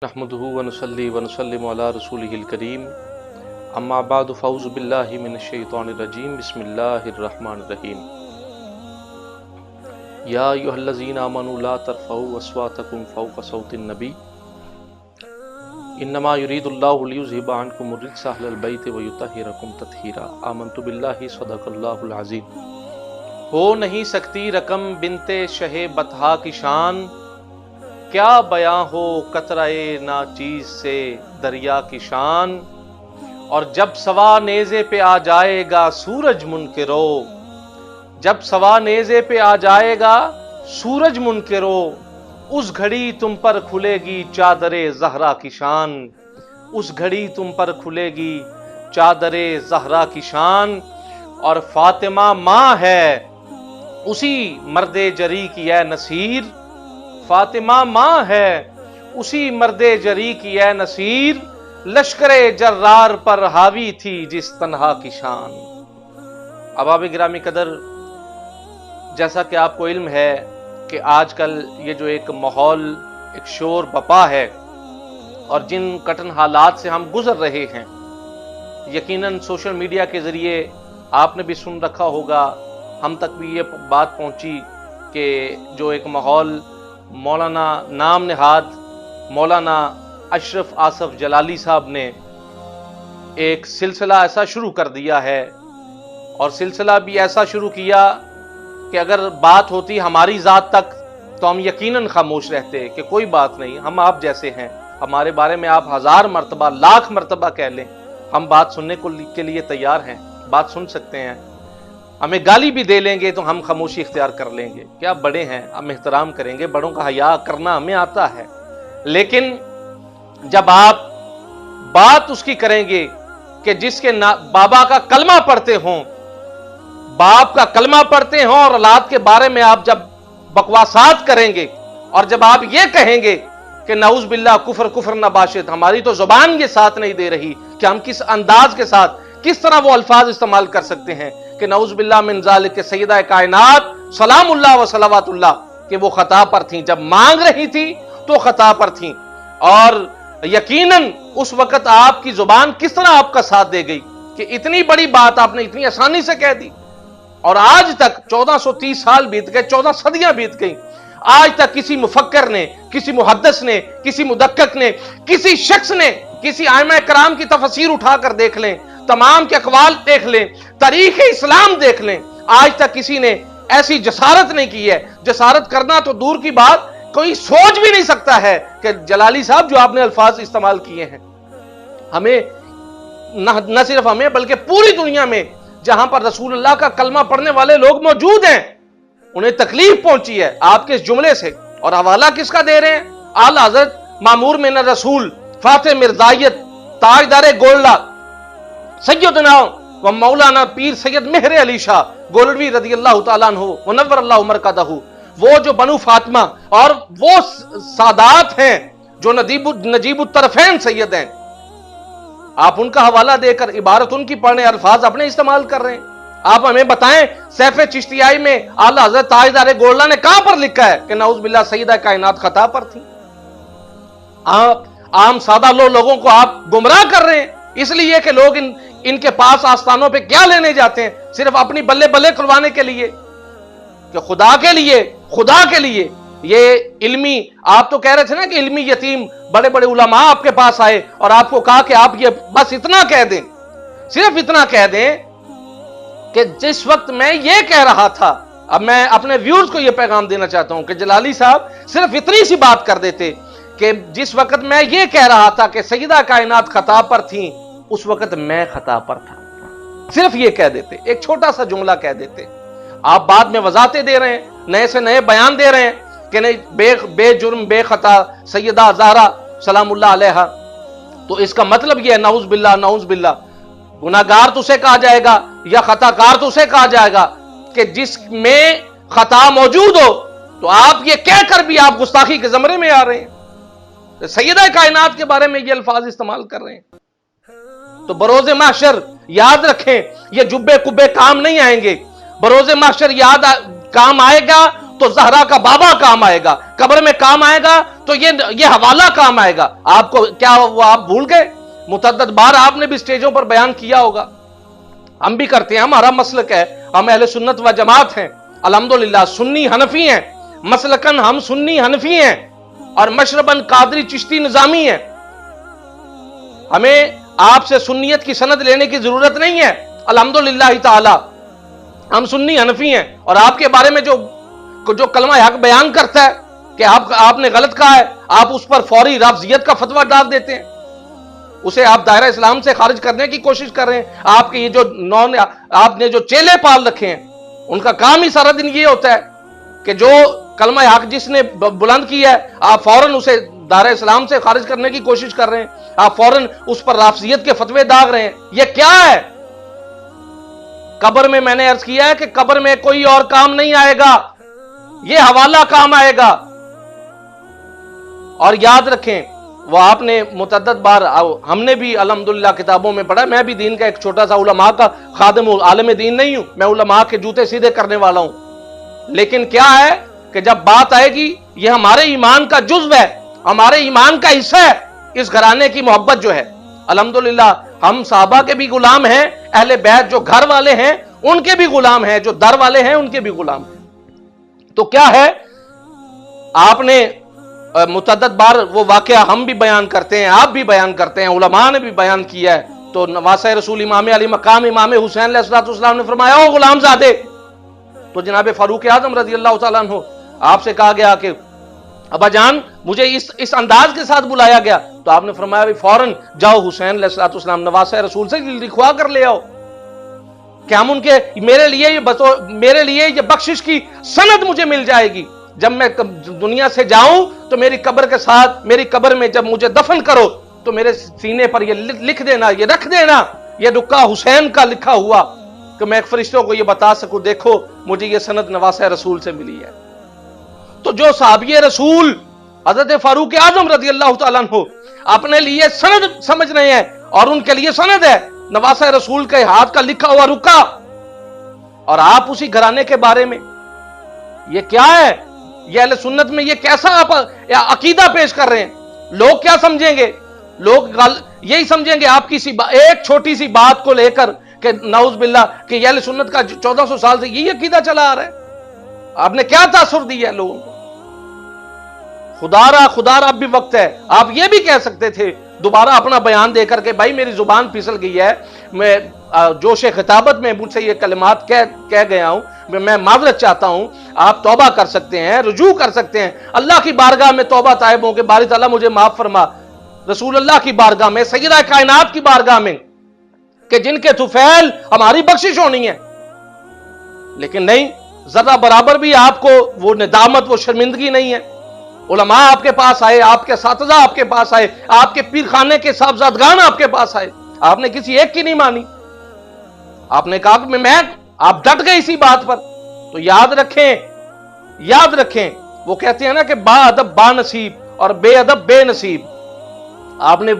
نحمده ونصلي ونسلم على رسوله الكريم اما بعد فاعوذ بالله من الشيطان الرجيم بسم الله الرحمن الرحيم يا ايها الذين امنوا لا ترفعوا اصواتكم فوق صوت النبي انما يريد الله ليذهب عنكم الرجس اهل البيت ويطهركم تطهيرا آمنت بالله صدق الله العظيم۔ ہو نہیں سکتی رقم بنت شہ بطحا کی شان، کیا بیاں ہو قطرہ ناچیز سے دریا کی شان۔ اور جب سوا نیزے پہ آ جائے گا سورج منکرو، جب سوا نیزے پہ آ جائے گا سورج منکرو، اس گھڑی تم پر کھلے گی چادر زہرا کی شان، اس گھڑی تم پر کھلے گی چادر زہرا کی شان۔ اور فاطمہ ماں ہے اسی مرد جری کی اے نصیر، فاطمہ ماں ہے اسی مرد جری کی اے نصیر، لشکر جرار پر حاوی تھی جس تنہا کی شان۔ احباب گرامی قدر، جیسا کہ آپ کو علم ہے کہ آج کل یہ جو ایک ماحول، ایک شور بپا ہے اور جن کٹن حالات سے ہم گزر رہے ہیں، یقیناً سوشل میڈیا کے ذریعے آپ نے بھی سن رکھا ہوگا، ہم تک بھی یہ بات پہنچی کہ جو ایک ماحول مولانا نام نہاد مولانا اشرف آصف جلالی صاحب نے ایک سلسلہ ایسا شروع کر دیا ہے، اور سلسلہ بھی ایسا شروع کیا کہ اگر بات ہوتی ہماری ذات تک تو ہم یقیناً خاموش رہتے کہ کوئی بات نہیں، ہم آپ جیسے ہیں، ہمارے بارے میں آپ 1000 مرتبہ 1,00,000 مرتبہ کہہ لیں، ہم بات سننے کے لیے تیار ہیں، بات سن سکتے ہیں، ہمیں گالی بھی دے لیں گے تو ہم خاموشی اختیار کر لیں گے، کیا بڑے ہیں، ہم احترام کریں گے، بڑوں کا حیا کرنا ہمیں آتا ہے۔ لیکن جب آپ بات اس کی کریں گے کہ جس کے بابا کا کلمہ پڑھتے ہوں، باپ کا کلمہ پڑھتے ہوں، اور اولاد کے بارے میں آپ جب بکواسات کریں گے، اور جب آپ یہ کہیں گے کہ نعوذ باللہ کفر نباشد، ہماری تو زبان یہ ساتھ نہیں دے رہی کہ ہم کس انداز کے ساتھ کس طرح وہ الفاظ استعمال کر سکتے ہیں کہ نعوذ باللہ من ذالک کہ سیدہ کائنات سلام اللہ و صلوات اللہ کہ وہ خطا پر تھیں، جب مانگ رہی تھی تو خطا پر تھیں، اور یقیناً اس وقت آپ کی زبان کس طرح آپ کا ساتھ دے گئی کہ اتنی بڑی بات آپ نے اتنی آسانی سے کہہ دی۔ اور آج تک 1430 سال بیت گئے، 14 صدیاں بیت گئیں، آج تک کسی مفکر نے، کسی محدث نے، کسی مدقق نے، کسی شخص نے، کسی ائمہ کرام کی تفسیر اٹھا کر دیکھ لیں، تمام کے اقوال دیکھ لیں، تاریخ اسلام دیکھ لیں، آج تک کسی نے ایسی جسارت نہیں کی ہے۔ جسارت کرنا تو دور کی بات، کوئی سوچ بھی نہیں سکتا ہے کہ جلالی صاحب جو آپ نے الفاظ استعمال کیے ہیں، ہمیں نہ صرف ہمیں بلکہ پوری دنیا میں جہاں پر رسول اللہ کا کلمہ پڑھنے والے لوگ موجود ہیں، انہیں تکلیف پہنچی ہے آپ کے اس جملے سے۔ اور حوالہ کس کا دے رہے ہیں؟ اعلی حضرت مامور من الرسول فاتح مرزائیت تاجدار گولڈا سیدنا و مولانا پیر سید مہر علی شاہ گولڈوی رضی اللہ تعالیٰ عنہ ونور اللہ مرکزہ، وہ جو بنو فاطمہ اور وہ سادات ہیں جو نجیب الطرفین سید ہیں، آپ ان کا حوالہ دے کر عبارت ان کی پڑھنے، الفاظ اپنے استعمال کر رہے ہیں۔ آپ ہمیں بتائیں سیف چشتیائی میں اعلی حضرت تاجدار گولڈا نے کہاں پر لکھا ہے کہ نعوذ باللہ سیدہ کائنات خطا پر تھی؟ آپ عام سادہ لوگوں کو آپ گمراہ کر رہے ہیں، اس لیے کہ لوگ ان کے پاس آستانوں پہ کیا لینے جاتے ہیں؟ صرف اپنی بلے بلے کھلوانے کے لیے، کہ خدا کے لیے یہ علمی، آپ تو کہہ رہے تھے نا کہ علمی یتیم بڑے بڑے علماء آپ کے پاس آئے اور آپ کو کہا کہ آپ یہ بس اتنا کہہ دیں، صرف اتنا کہہ دیں کہ جس وقت میں یہ کہہ رہا تھا، اب میں اپنے ویورز کو یہ پیغام دینا چاہتا ہوں کہ جلالی صاحب صرف اتنی سی بات کر دیتے کہ جس وقت میں یہ کہہ رہا تھا کہ سیدہ کائنات خطا پر تھیں، اس وقت میں خطا پر تھا، صرف یہ کہہ دیتے، ایک چھوٹا سا جملہ کہہ دیتے۔ آپ بعد میں وضاحتیں دے رہے ہیں، نئے سے نئے بیان دے رہے ہیں کہ نہیں بے جرم بے خطا سیدہ زہرا سلام اللہ علیہا، تو اس کا مطلب یہ ہے نعوذ باللہ گناہگار تو اسے کہا جائے گا یا خطا کار تو اسے کہا جائے گا کہ جس میں خطا موجود ہو، تو آپ یہ کہہ کر بھی آپ گستاخی کے زمرے میں آ رہے ہیں، سیدہ کائنات کے بارے میں یہ الفاظ استعمال کر رہے ہیں۔ تو بروز محشر یاد رکھیں، یہ جبے کبے کام نہیں آئیں گے، بروز محشر کام آئے گا تو زہرا کا بابا کام آئے گا، قبر میں کام آئے گا تو یہ حوالہ کام آئے گا۔ آپ کو کیا وہ آپ بھول گئے؟ متعدد بار آپ نے بھی سٹیجوں پر بیان کیا ہوگا، ہم بھی کرتے ہیں، ہمارا مسلک ہے، ہم اہل سنت و جماعت ہیں، الحمدللہ سنی حنفی ہیں، مسلکن ہم سنی حنفی ہیں اور مشربن قادری چشتی نظامی ہیں۔ ہمیں آپ سے سنیت کی سند لینے کی ضرورت نہیں ہے، الحمدللہ تعالی ہم سنی حنفی ہیں، اور آپ کے بارے میں جو کلمہ حق بیان کرتا ہے کہ آپ نے غلط کہا ہے، آپ اس پر فوری رافضیت کا فتویٰ ڈال دیتے ہیں، اسے آپ دائرہ اسلام سے خارج کرنے کی کوشش کر رہے ہیں۔ آپ کے یہ آپ نے جو چیلے پال رکھے ہیں، ان کا کام ہی سارا دن یہ ہوتا ہے کہ جو کلمہ حق جس نے بلند کیا ہے، آپ فوراً اسے دائرہ اسلام سے خارج کرنے کی کوشش کر رہے ہیں، آپ فوراً اس پر رافضیت کے فتوے داغ رہے ہیں۔ یہ کیا ہے؟ قبر میں نے عرض کیا ہے کہ قبر میں کوئی اور کام نہیں آئے گا، یہ حوالہ کام آئے گا۔ اور یاد رکھیں، وہ آپ نے متعدد بار، ہم نے بھی الحمدللہ کتابوں میں پڑھا، میں بھی دین کا ایک چھوٹا سا علماء کا خادم ہوں، عالم دین نہیں ہوں، میں علماء کے جوتے سیدھے کرنے والا ہوں، لیکن کیا ہے کہ جب بات آئے گی، یہ ہمارے ایمان کا جزو ہے، ہمارے ایمان کا حصہ ہے، اس گھرانے کی محبت جو ہے۔ الحمدللہ ہم صحابہ کے بھی غلام ہیں، اہل بیت جو گھر والے ہیں ان کے بھی غلام ہیں، جو در والے ہیں ان کے بھی غلام ہیں۔ تو کیا ہے، آپ نے متعدد بار وہ واقعہ ہم بھی بیان کرتے ہیں، آپ بھی بیان کرتے ہیں، علماء نے بھی بیان کیا ہے۔ تو نواسہ رسول امام علی مقام امام حسین علیہ السلام نے فرمایا، او غلام زادے، تو جناب فاروق اعظم رضی اللہ تعالیٰ عنہ آپ سے کہا گیا کہ ابا جان مجھے اس انداز کے ساتھ بلایا گیا، تو آپ نے فرمایا بھی فوراً جاؤ حسین علیہ السلام نواسہ رسول سے لکھوا کر لے آؤ کہ ہم ان کے میرے لیے یہ بخشش کی سند مجھے مل جائے گی، جب میں دنیا سے جاؤں تو میری قبر کے ساتھ، میری قبر میں جب مجھے دفن کرو تو میرے سینے پر یہ لکھ دینا، یہ رکھ دینا، یہ رکا حسین کا لکھا ہوا، کہ میں ایک فرشتوں کو یہ بتا سکوں دیکھو مجھے یہ سند نواسہ رسول سے ملی ہے۔ تو جو صحابی رسول حضرت فاروق اعظم رضی اللہ تعالیٰ عنہ اپنے لیے سند سمجھ رہے ہیں، اور ان کے لیے سند ہے نواسہ رسول کے ہاتھ کا لکھا ہوا رکا، اور آپ اسی گھرانے کے بارے میں یہ کیا ہے؟ یہ اہل سنت میں یہ کیسا آپ عقیدہ پیش کر رہے ہیں؟ لوگ کیا سمجھیں گے؟ لوگ یہی سمجھیں گے آپ کی ایک چھوٹی سی بات کو لے کر کہ نعوذ باللہ کہ یہ اہل سنت کا 1400 سال سے یہی عقیدہ چلا آ رہا ہے۔ آپ نے کیا تاثر دیا ہے لوگوں کو؟ خدا را اب بھی وقت ہے، آپ یہ بھی کہہ سکتے تھے دوبارہ اپنا بیان دے کر کے بھائی میری زبان پھسل گئی ہے، میں جوش خطابت میں مجھ سے یہ کلمات کہہ گیا ہوں، میں معذرت چاہتا ہوں، آپ توبہ کر سکتے ہیں، رجوع کر سکتے ہیں، اللہ کی بارگاہ میں توبہ طائب ہوں کہ باری تعالیٰ مجھے معاف فرما، رسول اللہ کی بارگاہ میں، سیدہ کائنات کی بارگاہ میں کہ جن کے طفیل ہماری بخشش ہونی ہے۔ لیکن نہیں، ذرا برابر بھی آپ کو وہ ندامت، وہ شرمندگی نہیں ہے۔ علماء آپ کے پاس آئے، آپ کے اساتذہ آپ کے پاس آئے، آپ کے پیر خانے کے صاحبزادگان آپ کے پاس آئے، آپ نے کسی ایک کی نہیں مانی، آپ نے کہا کہ آپ ڈٹ گئے اسی بات پر۔ تو یاد رکھیں وہ کہتے ہیں نا کہ با ادب با نصیب اور بے ادب بے نصیب۔ آپ نے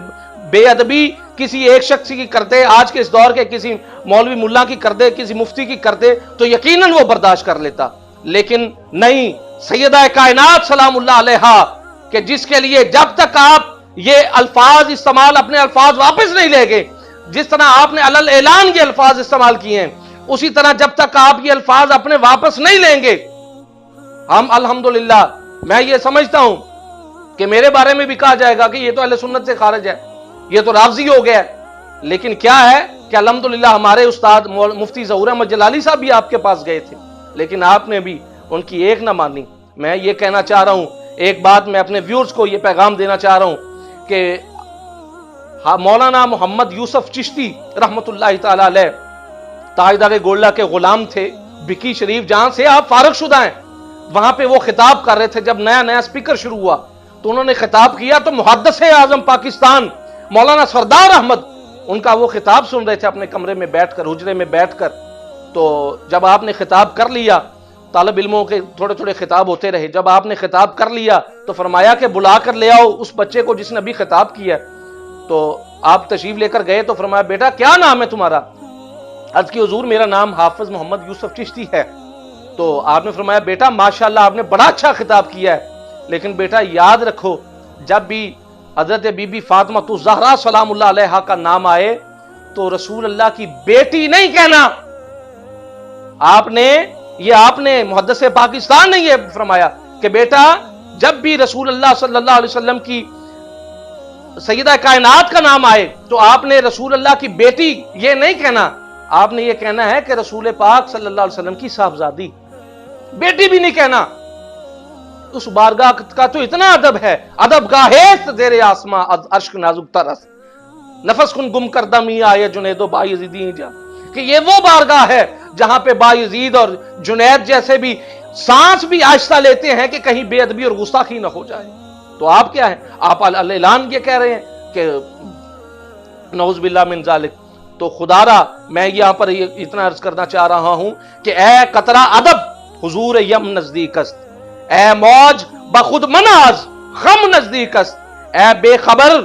بے ادبی کسی ایک شخص کی کرتے، آج کے اس دور کے کسی مولوی ملا کی کرتے، کسی مفتی کی کرتے تو یقیناً وہ برداشت کر لیتا، لیکن نہیں، سیدہ کائنات سلام اللہ علیہا کہ جس کے لیے جب تک آپ یہ الفاظ استعمال، اپنے الفاظ واپس نہیں لے گے، جس طرح آپ نے علل اعلان یہ الفاظ استعمال کیے ہیں، اسی طرح جب تک آپ یہ الفاظ اپنے واپس نہیں لیں گے، ہم الحمدللہ میں یہ سمجھتا ہوں کہ میرے بارے میں بھی کہا جائے گا کہ یہ تو اہل سنت سے خارج ہے، یہ تو رافضی ہو گیا ہے، لیکن کیا ہے کہ الحمدللہ ہمارے استاد مفتی ظہور احمد جلالی صاحب بھی آپ کے پاس گئے تھے، لیکن آپ نے بھی ان کی ایک نہ مانی۔ میں یہ کہنا چاہ رہا ہوں، ایک بات میں اپنے ویورز کو یہ پیغام دینا چاہ رہا ہوں کہ مولانا محمد یوسف چشتی رحمت اللہ تعالی علیہ تاجدار گولڈا کے غلام تھے، بکی شریف جہاں سے آپ فارغ شدہ ہیں، وہاں پہ وہ خطاب کر رہے تھے جب نیا سپیکر شروع ہوا تو انہوں نے خطاب کیا، تو محدث اعظم پاکستان مولانا سردار احمد ان کا وہ خطاب سن رہے تھے اپنے کمرے میں بیٹھ کر، حجرے میں بیٹھ کر۔ تو جب آپ نے خطاب کر لیا، طالب علموں کے تھوڑے خطاب ہوتے رہے، جب آپ نے خطاب کر لیا تو فرمایا کہ بلا کر لے آؤ اس بچے کو جس نے ابھی خطاب کیا۔ تو آپ تشریف لے کر گئے تو فرمایا بیٹا کیا نام ہے تمہارا؟ عرض کی حضور میرا نام حافظ محمد یوسف چشتی ہے۔ تو آپ نے فرمایا بیٹا ماشاءاللہ آپ نے بڑا اچھا خطاب کیا ہے، لیکن بیٹا یاد رکھو جب بھی حضرت بی بی فاطمہ الزہرا سلام اللہ علیہا کا نام آئے تو رسول اللہ کی بیٹی نہیں کہنا۔ آپ نے محدث پاکستان نے یہ فرمایا کہ بیٹا جب بھی رسول اللہ صلی اللہ علیہ وسلم کی سیدہ کائنات کا نام آئے تو آپ نے رسول اللہ کی بیٹی یہ نہیں کہنا، آپ نے یہ کہنا ہے کہ رسول پاک صلی اللہ علیہ وسلم کی صاحبزادی، بیٹی بھی نہیں کہنا۔ اس بارگاہ کا تو اتنا ادب ہے، ادب گاہیست زیر آسماں عرش نازک ترس، نفس کن گم کردہ می آئے جنید و بایزیدی جا، کہ یہ وہ بارگاہ ہے جہاں پہ بایزید اور جنید جیسے بھی سانس بھی آہستہ لیتے ہیں کہ کہیں بے ادبی اور گستاخی نہ ہو جائے۔ تو آپ کیا ہیں، آپ اعلان یہ کہہ رہے ہیں کہ نعوذ باللہ من ذالک۔ تو خدا را میں یہاں پر اتنا عرض کرنا چاہ رہا ہوں کہ اے قطرہ ادب حضور یم نزدیک است، اے موج بخود مناز خم نزدیک است، اے بے خبر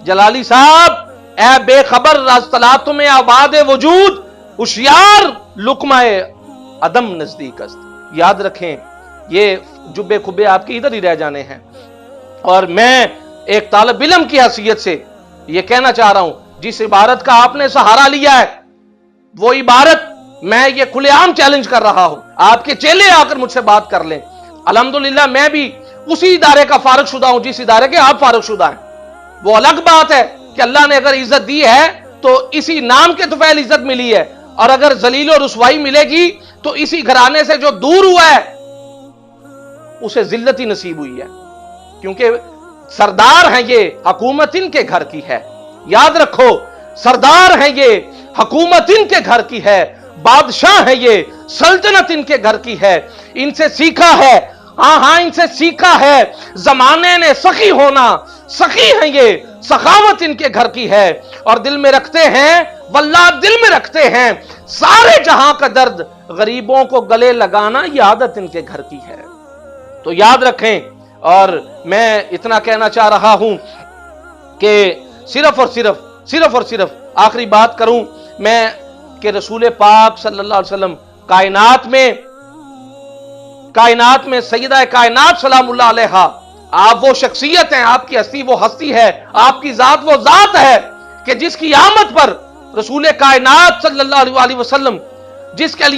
جلالی صاحب، اے بے خبر راز طلعت میں آباد وجود، ہوشیار لقمہ عدم نزدیک است۔ یاد رکھیں یہ جبے کھبے آپ کے ادھر ہی رہ جانے ہیں، اور میں ایک طالب علم کی حیثیت سے یہ کہنا چاہ رہا ہوں جس عبارت کا آپ نے سہارا لیا ہے وہ عبارت میں یہ کھلے عام چیلنج کر رہا ہوں، آپ کے چیلے آ کر مجھ سے بات کر لیں۔ الحمدللہ میں بھی اسی ادارے کا فارغ شدہ ہوں جس ادارے کے آپ فارغ شدہ ہیں۔ وہ الگ بات ہے کہ اللہ نے اگر عزت دی ہے تو اسی نام کے طفیل عزت ملی ہے، اور اگر ذلیل و رسوائی ملے گی تو اسی گھرانے سے جو دور ہوا ہے اسے ذلت ہی نصیب ہوئی ہے، کیونکہ سردار ہیں یہ، حکومت ان کے گھر کی ہے۔ یاد رکھو سردار ہیں یہ، حکومت ان کے گھر کی ہے، بادشاہ ہیں یہ، سلطنت ان کے گھر کی ہے۔ ان سے سیکھا ہے، ہاں ان سے سیکھا ہے زمانے نے سخی ہونا، سخی ہیں یہ، سخاوت ان کے گھر کی ہے، اور دل میں رکھتے ہیں واللہ دل میں رکھتے ہیں سارے جہاں کا درد، غریبوں کو گلے لگانا یہ عادت ان کے گھر کی ہے۔ تو یاد رکھیں، اور میں اتنا کہنا چاہ رہا ہوں کہ صرف اور صرف آخری بات کروں میں کہ رسول پاک صلی اللہ علیہ وسلم کائنات میں سیدہ کائنات سلام اللہ علیہا، آپ وہ شخصیت ہیں، آپ کی ہستی وہ ہستی ہے، آپ کی ذات وہ ذات ہے کہ جس کی آمد پر رسول کائنات صلی اللہ علیہ وسلم جس کے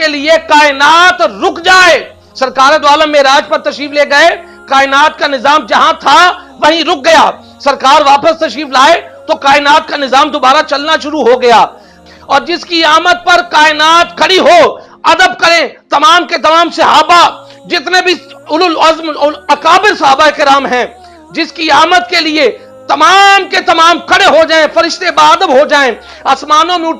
لیے کائنات رک جائے، سرکار دو عالم معراج پر تشریف لے گئے، کائنات کا نظام جہاں تھا وہیں رک گیا، سرکار واپس تشریف لائے تو کائنات کا نظام دوبارہ چلنا شروع ہو گیا، اور جس کی آمد پر کائنات کھڑی ہو، ادب کریں تمام کے تمام صحابہ، جتنے بھی اولو العزم اکابر صحابہ کرام ہیں، جس کی آمد کے لیے تمام کے تمام کھڑے ہو جائیں، فرشتے بادب ہو جائیں، آسمانوں میں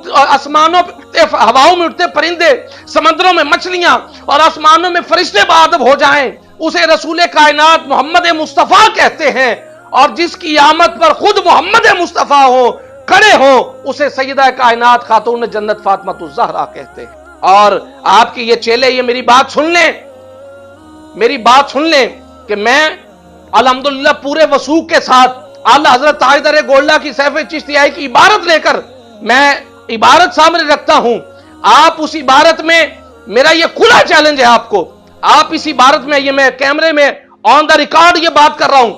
ہواؤں میں اٹھتے پرندے، سمندروں میں مچھلیاں، اور آسمانوں میں فرشتے بادب ہو جائیں، اسے رسول کائنات محمد مصطفیٰ کہتے ہیں، اور جس کی آمد پر خود محمد مصطفیٰ ہو، کھڑے ہوں، اسے سیدہ کائنات خاتون جنت فاطمہ الزہرا کہتے ہیں۔ اور آپ کی یہ چیلے یہ میری بات سن لیں کہ میں الحمدللہ پورے وثوق کے ساتھ اعلیٰ حضرت تاجدار گولڈا کی سیف چشتیائی کی عبارت لے کر میں عبارت سامنے رکھتا ہوں، آپ اس عبارت میں، میرا یہ کھلا چیلنج ہے آپ کو، آپ اس عبارت میں، یہ میں کیمرے میں آن دا ریکارڈ یہ بات کر رہا ہوں،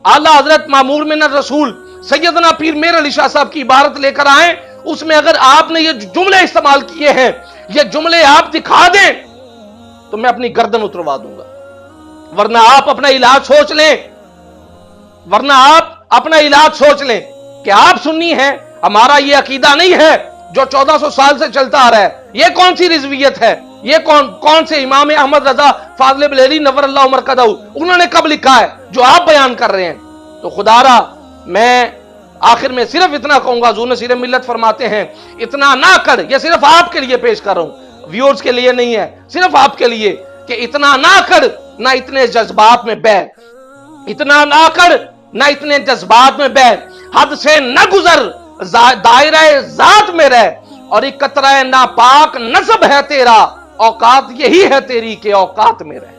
اعلیٰ حضرت مامور من الرسول سیدنا پیر میر علی شاہ صاحب کی عبارت لے کر آئیں، اس میں اگر آپ نے یہ جملے استعمال کیے ہیں، یہ جملے آپ دکھا دیں تو میں اپنی گردن اتروا دوں گا، ورنہ آپ اپنا علاج سوچ لیں کہ آپ سنی ہیں، ہمارا یہ عقیدہ نہیں ہے جو 1400 سال سے چلتا آ رہا ہے، یہ کون سی رضویت ہے، یہ کون سے امام احمد رضا فاضل بلیلی نور اللہ مرکزہ انہوں نے کب لکھا ہے جو آپ بیان کر رہے ہیں؟ تو خدا را میں آخر میں صرف اتنا کہوں گا، حضور نصیر ملت فرماتے ہیں اتنا نہ کر، یہ صرف آپ کے لیے پیش کر رہا ہوں، ویورز کے لیے نہیں ہے، صرف آپ کے لیے، کہ اتنا نہ کر نہ اتنے جذبات میں بہ، اتنا نہ کر نہ اتنے جذبات میں بہ، حد سے نہ گزر، دائرہ ذات میں رہ، اور ایک قطرہ ناپاک نسب ہے تیرا، اوقات یہی ہے تیری کہ اوقات میں رہ۔